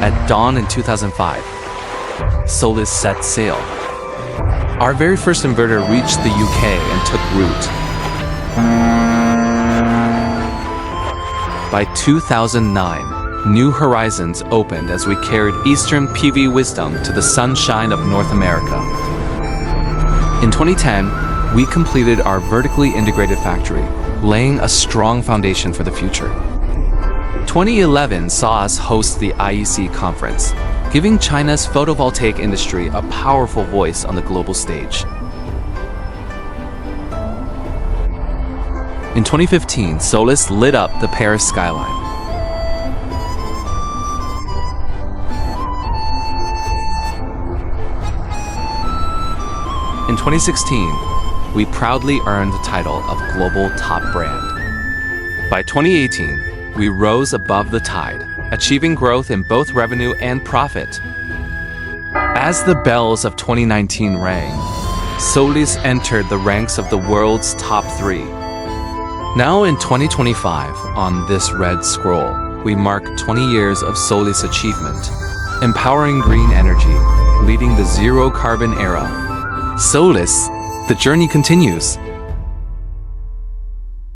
At dawn in 2005, Solis set sail. Our very first inverter reached the UK and took root. By 2009, new horizons opened as we carried Eastern PV wisdom to the sunshine of North America. In 2010, we completed our vertically integrated factory, laying a strong foundation for the future. 2011 saw us host the IEC conference, giving China's photovoltaic industry a powerful voice on the global stage. In 2015, Solis lit up the Paris skyline. In 2016, we proudly earned the title of Global Top Brand. By 2018, we rose above the tide, achieving growth in both revenue and profit. As the bells of 2019 rang, Solis entered the ranks of the world's top 3. Now in 2025, on this red scroll, we mark 20 years of Solis achievement, empowering green energy, leading the zero-carbon era. Solis, the journey continues.